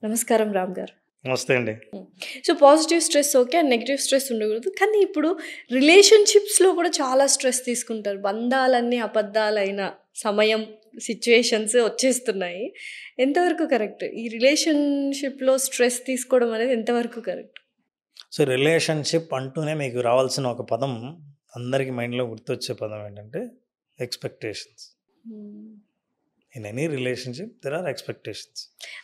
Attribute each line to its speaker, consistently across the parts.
Speaker 1: నమస్కారం రామ్ గారు.
Speaker 2: నమస్తే అండి.
Speaker 1: So positive stress okay. And negative stress ఉండకూడదు. కానీ ఇప్పుడు రిలేషన్‌షిప్స్‌లో కూడా చాలా స్ట్రెస్ తీసుకుంటారు. బంధాలన్నీ అబద్ధాలైన సమయం, సిట్యుయేషన్స్ వచ్చేస్తున్నాయి. ఎంతవరకు కరెక్ట్? ఈ రిలేషన్‌షిప్‌లో స్ట్రెస్ తీసుకోవడం అనేది ఎంతవరకు కరెక్ట్?
Speaker 2: సో రిలేషన్‌షిప్ అంటూనే మీకు రావాల్సిన ఒక పదం, అందరికి మైండ్‌లో గుర్తొచ్చే పదం ఏంటంటే expectations. In any relationship there are expectations.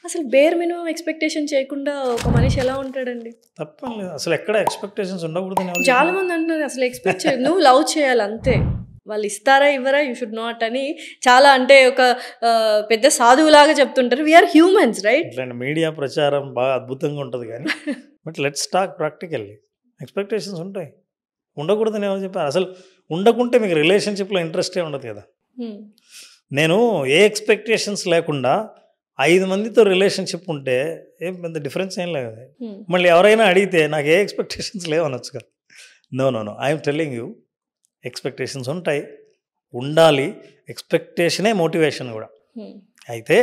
Speaker 1: అసలు బేర్ మినిమమ్ ఎక్స్‌పెక్టేషన్ చేయకుండా ఒక మనిషి ఎలా ఉంటాడండి?
Speaker 2: తప్పేం లేదు. అసలు ఎక్కడ ఎక్స్‌పెక్టేషన్స్ ఉండకూడదని ఎవరు
Speaker 1: చాలా
Speaker 2: చెప్పారు?
Speaker 1: మంది అంటున్నారు అసలు ఎక్స్‌పెక్ట్ చేయ నువ్వు లవ్ చేయాలి అంతే. వాళ్ళు ఇస్తారా ఇవ్వరా యూ షుడ్ నాట్ అని చాలా అంటే ఒక పెద్ద సాధువులాగా చెప్తుంటారు. We are humans right?
Speaker 2: ఇట్లాంటి మీడియా ప్రచారం బాగా అద్భుతంగా ఉంటుంది కానీ but let's talk practically. Expectations ఉంటాయి. ఉండకూడదని ఎవరు చెప్పారు? అసలు ఉండకుంటే మీకు రిలేషన్‌షిప్‌లో ఇంట్రెస్టే ఉండదు కదా. నేను ఏ ఎక్స్‌పెక్టేషన్స్ లేకుండా 5 మందితో రిలేషన్‌షిప్ ఉంటే ఏం పెద్ద డిఫరెన్స్ ఏం లేదు. మళ్ళీ ఎవరైనా అడిగితే నాకు ఏ ఎక్స్‌పెక్టేషన్స్ లేవనొచ్చు కదా. No no no I'm telling you, expectations ఉంటాయి, ఉండాలి. ఎక్స్‌పెక్టేషనే మోటివేషన్ కూడా. అయితే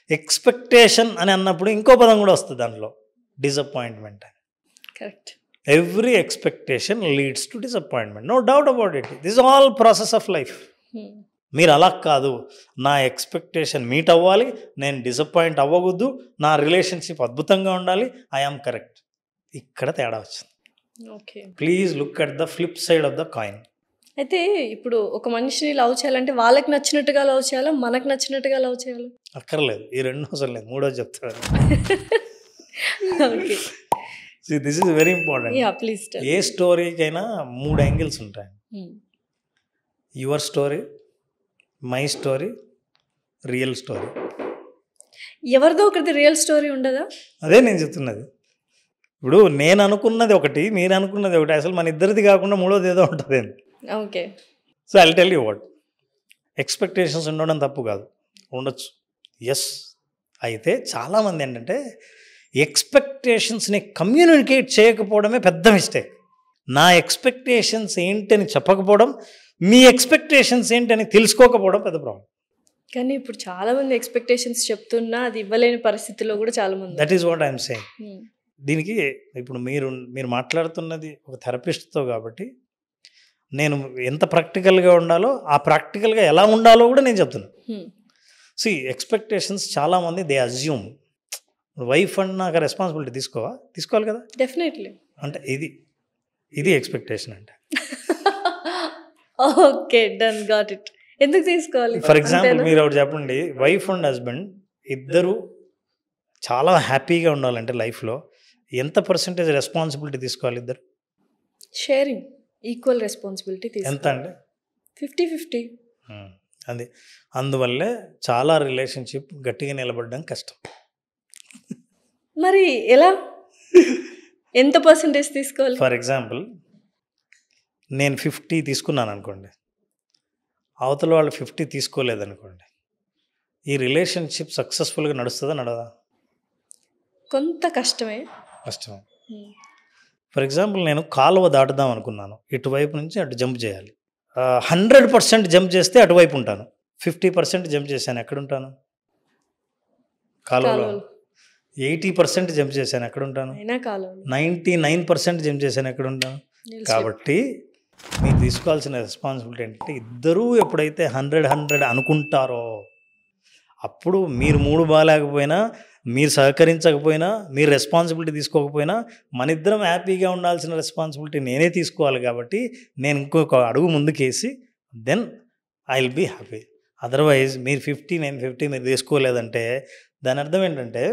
Speaker 2: ఎక్స్‌పెక్టేషన్ అని అన్నప్పుడు ఇంకో పదం కూడా వస్తుంది దాంట్లో, డిసప్పాయింట్మెంట్ అని.
Speaker 1: Correct.
Speaker 2: Every expectation leads to disappointment, no doubt about it. This all process of life. మీరు అలా కాదు, నా ఎక్స్‌పెక్టేషన్ మీట్ అవ్వాలి, నేను డిసప్పాయింట్ అవ్వకూడదు, నా రిలేషన్షిప్ అద్భుతంగా ఉండాలి, ఐ ఆమ్ కరెక్ట్. ఇక్కడ తేడా వచ్చింది.
Speaker 1: Okay.
Speaker 2: Please look at the flip side of the coin.
Speaker 1: అయితే ఇప్పుడు ఒక మనిషిని లవ్ చేయాలంటే వాళ్ళకి నచ్చినట్టుగా లవ్ చేయాలా? మనకు నచ్చినట్టుగా లవ్ చేయాలా?
Speaker 2: అక్కర్లేదు, ఈ రెండు అవసరం లేదు, మూడోది చెప్తాను.
Speaker 1: Okay.
Speaker 2: This is very important.
Speaker 1: Ya please tell.
Speaker 2: ఏ స్టోరీకైనా 3 యాంగిల్స్ ఉంటాయి. Your story, my story, real story.
Speaker 1: ఎవరిదో ఒకరిది రియల్ స్టోరీ ఉండదా?
Speaker 2: అదే నేను చెప్తున్నది. ఇప్పుడు నేను అనుకున్నది ఒకటి, మీరు అనుకున్నది ఒకటి, అసలు మన ఇద్దరిది కాకుండా మూడోది ఏదో ఉంటుంది.
Speaker 1: Okay.
Speaker 2: So I tell you what, expectations ఉండడం తప్పు కాదు, ఉండొచ్చు, ఎస్. అయితే చాలామంది ఏంటంటే ఎక్స్‌పెక్టేషన్స్ని కమ్యూనికేట్ చేయకపోవడమే పెద్ద మిస్టేక్. నా ఎక్స్‌పెక్టేషన్స్ ఏంటని చెప్పకపోవడం, మీ ఎక్స్‌పెక్టేషన్స్ ఏంటని తెలుసుకోకపోవడం పెద్ద ప్రాబ్లం.
Speaker 1: కానీ ఇప్పుడు చాలా మంది ఎక్స్‌పెక్టేషన్స్ చెప్తున్నా అది ఇవ్వలేని పరిస్థితిలో కూడా చాలా మంది.
Speaker 2: That is what I'm saying. దీనికి ఇప్పుడు మీరు మాట్లాడుతున్నది ఒక థెరపిస్ట్తో కాబట్టి నేను ఎంత ప్రాక్టికల్గా ఉండాలో, ఆ ప్రాక్టికల్గా ఎలా ఉండాలో కూడా నేను చెప్తున్నాను. సి ఎక్స్‌పెక్టేషన్స్ చాలామంది దే అజ్యూమ్, వైఫ్ అన్నాక రెస్పాన్సిబిలిటీ తీసుకోవాలి కదా.
Speaker 1: డెఫినెట్లీ.
Speaker 2: అంటే ఇది ఎక్స్‌పెక్టేషన్ అంటే.
Speaker 1: Okay, done, got it. ఎందుకు తీసుకోవాలి?
Speaker 2: ఫర్ ఎగ్జాంపుల్ మీరు ఒకటి చెప్పండి, వైఫ్ అండ్ హస్బెండ్ ఇద్దరు చాలా హ్యాపీగా ఉండాలంటే లైఫ్లో ఎంత పర్సెంటేజ్ రెస్పాన్సిబిలిటీ తీసుకోవాలి ఇద్దరు?
Speaker 1: షేరింగ్, ఈక్వల్ రెస్పాన్సిబిలిటీ
Speaker 2: ఎంత
Speaker 1: తీసుకోవాలి.
Speaker 2: అంటే
Speaker 1: 50-50.
Speaker 2: అది అందువల్లే చాలా రిలేషన్షిప్ గట్టిగా నిలబడడం కష్టం.
Speaker 1: మరి ఎలా? ఎంత పర్సెంటేజ్ తీసుకోవాలి?
Speaker 2: ఫర్ ఎగ్జాంపుల్ నేను 50 తీసుకున్నాను అనుకోండి, అవతల వాళ్ళు 50 తీసుకోలేదనుకోండి, ఈ రిలేషన్షిప్ సక్సెస్ఫుల్గా నడుస్తుందా నడవదా?
Speaker 1: కొంత కష్టమే.
Speaker 2: కష్టమే. ఫర్ ఎగ్జాంపుల్ నేను కాలువ దాటుదాం అనుకున్నాను, ఇటువైపు నుంచి అటు జంప్ చేయాలి. 100% జంప్ చేస్తే అటువైపు ఉంటాను, 50% జంప్ చేశాను ఎక్కడుంటాను? కాలువలో. 80% జంప్ చేశాను ఎక్కడుంటాను?
Speaker 1: అయినా కాలువలో.
Speaker 2: 99% జంప్ చేశాను ఎక్కడుంటాను? కాబట్టి మీరు తీసుకోవాల్సిన రెస్పాన్సిబిలిటీ ఏంటంటే, ఇద్దరూ ఎప్పుడైతే 100 అనుకుంటారో అప్పుడు మీరు మూడు బాగాలేకపోయినా, మీరు సహకరించకపోయినా, మీరు రెస్పాన్సిబిలిటీ తీసుకోకపోయినా, మన ఇద్దరం హ్యాపీగా ఉండాల్సిన రెస్పాన్సిబిలిటీ నేనే తీసుకోవాలి. కాబట్టి నేను ఇంకొక అడుగు ముందుకేసి then I will be happy. Otherwise మీరు 50 నేను 50 మీరు తీసుకోలేదంటే దాని అర్థం ఏంటంటే,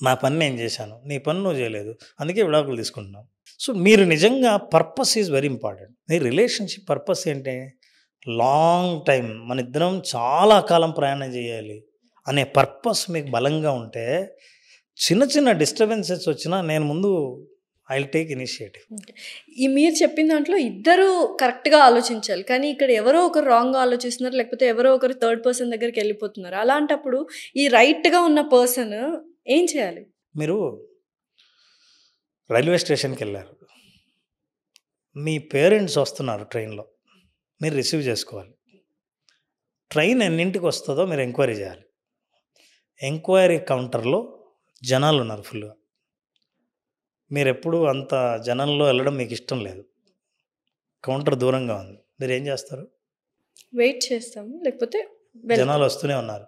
Speaker 2: నా పని నేను చేశాను, నీ పని నువ్వు చేయలేదు, అందుకే విడాకులు తీసుకుంటున్నాం. సో మీరు నిజంగా purpose is very important. Me relationship purpose ఏంటి? లాంగ్ టైం మన ఇద్దరం చాలా కాలం ప్రయాణం చేయాలి అనే పర్పస్ మీకు బలంగా ఉంటే, చిన్న చిన్న డిస్టర్బెన్సెస్ వచ్చినా నేను ముందు ఐ విల్ టేక్ ఇనిషియేటివ్.
Speaker 1: ఈ మీరు చెప్పిన దాంట్లో ఇద్దరు కరెక్ట్గా ఆలోచించాలి. కానీ ఇక్కడ ఎవరో ఒకరు రాంగ్గా ఆలోచిస్తున్నారు, లేకపోతే ఎవరో ఒకరు థర్డ్ పర్సన్ దగ్గరికి వెళ్ళిపోతున్నారు. అలాంటప్పుడు ఈ రైట్గా ఉన్న పర్సన్ ఏం చేయాలి?
Speaker 2: మీరు రైల్వే స్టేషన్కి వెళ్ళారు, మీ పేరెంట్స్ వస్తున్నారు ట్రైన్లో, మీరు రిసీవ్ చేసుకోవాలి. ట్రైన్ ఎన్నింటికి వస్తుందో మీరు ఎంక్వైరీ చేయాలి. ఎంక్వైరీ కౌంటర్లో జనాలు ఉన్నారు ఫుల్గా. మీరు ఎప్పుడు అంత జనంలో వెళ్ళడం మీకు ఇష్టం లేదు, కౌంటర్ దూరంగా ఉంది, మీరు ఏం చేస్తారు?
Speaker 1: వెయిట్ చేస్తాము, లేకపోతే
Speaker 2: జనాలు వస్తూనే ఉన్నారు,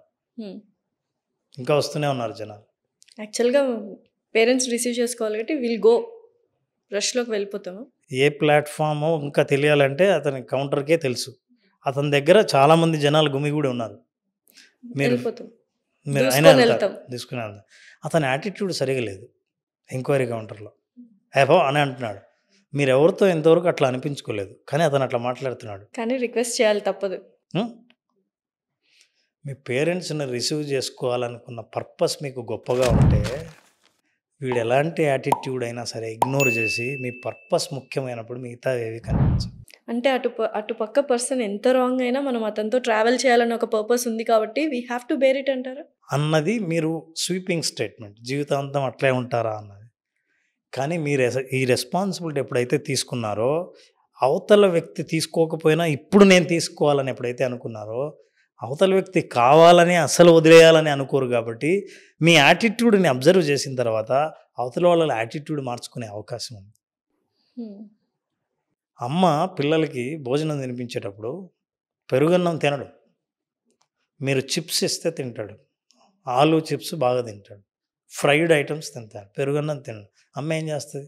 Speaker 2: ఇంకా వస్తూనే ఉన్నారు జనాలు.
Speaker 1: యాక్చువల్గా పేరెంట్స్ రిసీవ్ చేసుకోవాలి కాబట్టి విల్ గో, రష్లోకి వెళ్ళిపోతాము.
Speaker 2: ఏ ప్లాట్ఫామో ఇంకా తెలియాలంటే అతని కౌంటర్కే తెలుసు. అతని దగ్గర చాలామంది జనాలు గుమిగూడి ఉన్నారు, మీరు
Speaker 1: వెళ్ళిపోతాం,
Speaker 2: మీరు అయినా తీసుకునే వెళ్తాం. అతని యాటిట్యూడ్ సరిగా లేదు ఎంక్వైరీ కౌంటర్లో, ఏవో అని అంటున్నాడు. మీరు ఎవరితో ఇంతవరకు అట్లా అనిపించుకోలేదు, కానీ అతను అట్లా మాట్లాడుతున్నాడు.
Speaker 1: కానీ రిక్వెస్ట్ చేయాలి, తప్పదు.
Speaker 2: మీ పేరెంట్స్ని రిసీవ్ చేసుకోవాలనుకున్న పర్పస్ మీకు గొప్పగా ఉంటే వీడు ఎలాంటి యాటిట్యూడ్ అయినా సరే ఇగ్నోర్ చేసి మీ పర్పస్ ముఖ్యమైనప్పుడు మిగతా ఏవి కనిపించవు.
Speaker 1: అంటే అటు పక్క పర్సన్ ఎంత రాంగ్ అయినా మనం అతనితో ట్రావెల్ చేయాలని ఒక పర్పస్ ఉంది కాబట్టి we have to bear it అంటారా
Speaker 2: అన్నది మీరు స్వీపింగ్ స్టేట్మెంట్, జీవితాంతం అట్లే ఉంటారా అన్నది. కానీ మీరు ఈ రెస్పాన్సిబిలిటీ ఎప్పుడైతే తీసుకున్నారో, అవతల వ్యక్తి తీసుకోకపోయినా ఇప్పుడు నేను తీసుకోవాలని ఎప్పుడైతే అనుకున్నారో, అవతల వ్యక్తి కావాలని అసలు వదిలేయాలని అనుకోరు. కాబట్టి మీ యాటిట్యూడ్ని అబ్జర్వ్ చేసిన తర్వాత అవతల వాళ్ళ యాటిట్యూడ్ మార్చుకునే అవకాశం ఉంది. అమ్మ పిల్లలకి భోజనం తినిపించేటప్పుడు పెరుగన్నం తినడు, మీరు చిప్స్ ఇస్తే తింటాడు, ఆలు చిప్స్ బాగా తింటాడు, ఫ్రైడ్ ఐటమ్స్ తింటాడు, పెరుగన్నం తినడు. అమ్మ ఏం చేస్తుంది?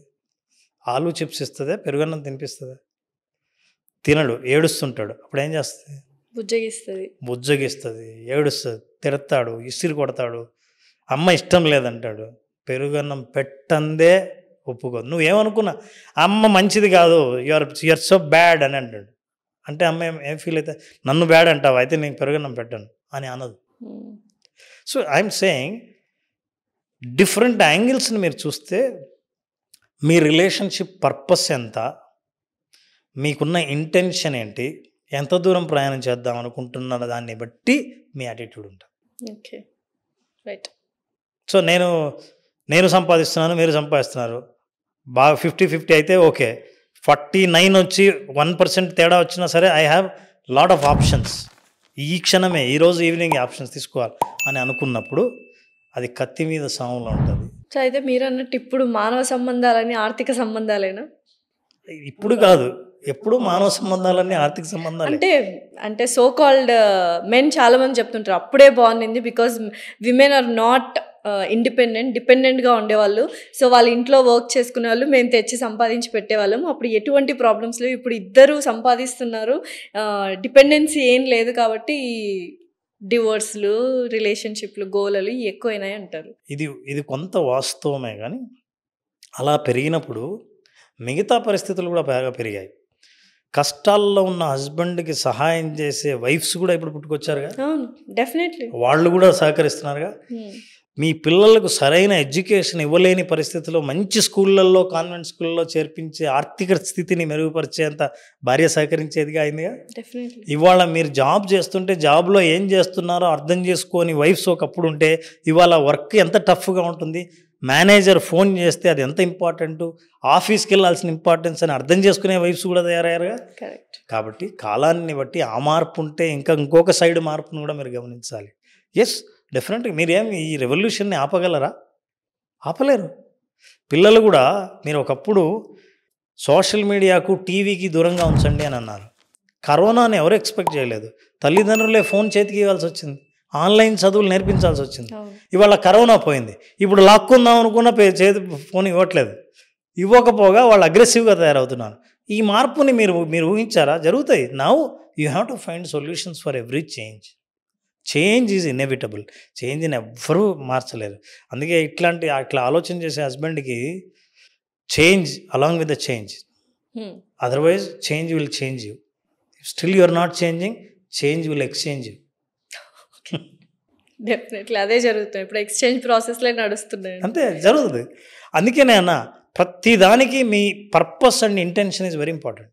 Speaker 2: ఆలు చిప్స్ ఇస్తుందా, పెరుగన్నం తినిపిస్తుందా? తినడు, ఏడుస్తుంటాడు. అప్పుడు ఏం చేస్తుంది? బుజ్జగిస్తుంది, ఏడుస్తుంది, తిడతాడు, ఇసిరి కొడతాడు, అమ్మ ఇష్టం లేదంటాడు, పెరుగన్నం పెట్టందే ఒప్పుకోదు. నువ్వేమనుకున్నా అమ్మ మంచిది కాదు, యూఆర్ సో బ్యాడ్ అని అంటాడు. అంటే అమ్మ ఏం ఫీల్ అయితే, నన్ను బ్యాడ్ అంటావు అయితే నేను పెరుగన్నం పెట్టాను అని అనదు. సో ఐఎమ్ సేయింగ్ డిఫరెంట్ యాంగిల్స్ని మీరు చూస్తే మీ రిలేషన్షిప్ పర్పస్ ఎంత, మీకున్న ఇంటెన్షన్ ఏంటి, ఎంత దూరం ప్రయాణం చేద్దాం అనుకుంటున్న దాన్ని బట్టి మీ యాటిట్యూడ్ ఉంటుంది.
Speaker 1: Okay, right.
Speaker 2: సో నేను సంపాదిస్తున్నాను, మీరు సంపాదిస్తున్నారు, బాగా 50-50 అయితే ఓకే. 49 వచ్చి 1% తేడా వచ్చినా సరే I have lot of options, ఈ క్షణమే ఈరోజు ఈవినింగ్ ఆప్షన్స్ తీసుకోవాలి అని అనుకున్నప్పుడు అది కత్తి మీద సాములో ఉంటుంది.
Speaker 1: సో అయితే మీరు అన్నట్టు ఇప్పుడు మానవ సంబంధాలని ఆర్థిక సంబంధాలేనా?
Speaker 2: ఇప్పుడు కాదు, ఎప్పుడు మానవ సంబంధాలన్నీ ఆర్థిక సంబంధాలు.
Speaker 1: అంటే సో కాల్డ్ మెన్ చాలా మంది చెప్తుంటారు అప్పుడే బాగుండింది, బికాజ్ విమెన్ ఆర్ నాట్ డిపెండెంట్గా ఉండేవాళ్ళు. సో వాళ్ళ ఇంట్లో వర్క్ చేసుకునే వాళ్ళు, మేము తెచ్చి సంపాదించి పెట్టేవాళ్ళం, అప్పుడు ఎటువంటి ప్రాబ్లమ్స్ లేవు. ఇప్పుడు ఇద్దరు సంపాదిస్తున్నారు, డిపెండెన్సీ ఏం లేదు, కాబట్టి డివోర్స్లు, రిలేషన్షిప్లు, గోలలు ఎక్కువైనాయి అంటారు.
Speaker 2: ఇది కొంత వాస్తవమే, కానీ అలా పెరిగినప్పుడు మిగతా పరిస్థితులు కూడా బాగా పెరిగాయి. కష్టాల్లో ఉన్న హస్బెండ్కి సహాయం చేసే వైఫ్స్ కూడా ఇప్పుడు పుట్టుకొచ్చారుగా.
Speaker 1: అవును, డెఫినెట్లీ
Speaker 2: వాళ్ళు కూడా సహకరిస్తున్నారుగా. మీ పిల్లలకు సరైన ఎడ్యుకేషన్ ఇవ్వలేని పరిస్థితిలో మంచి స్కూళ్ళల్లో, కాన్వెంట్ స్కూళ్ళలో చేర్పించే ఆర్థిక స్థితిని మెరుగుపరిచేంత భార్య సహకరించేదిగా అయిందిగా. ఇవాళ మీరు జాబ్ చేస్తుంటే జాబ్లో ఏం చేస్తున్నారో అర్థం చేసుకొని వైఫ్స్ ఒకప్పుడు ఉంటే ఇవాళ వర్క్ ఎంత టఫ్గా ఉంటుంది. మేనేజర్ ఫోన్ చేస్తే అది ఎంత ఇంపార్టెంట్, ఆఫీస్కి వెళ్ళాల్సిన ఇంపార్టెన్స్ అని అర్థం చేసుకునే వైఫ్స్ కూడా తయారయ్యారుగా. కాబట్టి కాలాన్ని బట్టి ఆ మార్పు ఉంటే ఇంకొక సైడ్ మార్పును కూడా మీరు గమనించాలి. ఎస్, డెఫినెట్గా మీరేం ఈ రెవల్యూషన్ని ఆపగలరా? ఆపలేరు. పిల్లలు కూడా మీరు ఒకప్పుడు సోషల్ మీడియాకు, టీవీకి దూరంగా ఉంచండి అని అన్నారు. కరోనాని ఎవరు ఎక్స్పెక్ట్ చేయలేదు. తల్లిదండ్రులే ఫోన్ చేతికి ఇవ్వాల్సి వచ్చింది, ఆన్లైన్ చదువులు నేర్పించాల్సి వచ్చింది. ఇవాళ కరోనా పోయింది, ఇప్పుడు లాక్కుందాం అనుకున్న చేతి ఫోన్ ఇవ్వట్లేదు. ఇవ్వకపోగా వాళ్ళు అగ్రెసివ్గా తయారవుతున్నారు. ఈ మార్పుని మీరు ఊహించారా? జరుగుతాయి. Now you have to find solutions for every change. Change is inevitable. చేంజ్ని ఎవ్వరూ మార్చలేరు. అందుకే అట్లా ఆలోచన చేసే హస్బెండ్కి change along with the change, otherwise change will change you. Still you are not changing, change will exchange you.
Speaker 1: Definitely అదే జరుగుతుంది. ఇప్పుడు ఎక్స్చేంజ్ ప్రాసెస్లే నడుస్తున్నాయి, అంతే
Speaker 2: జరుగుతుంది. అందుకే నేను ప్రతి దానికి మీ purpose and intention is very important.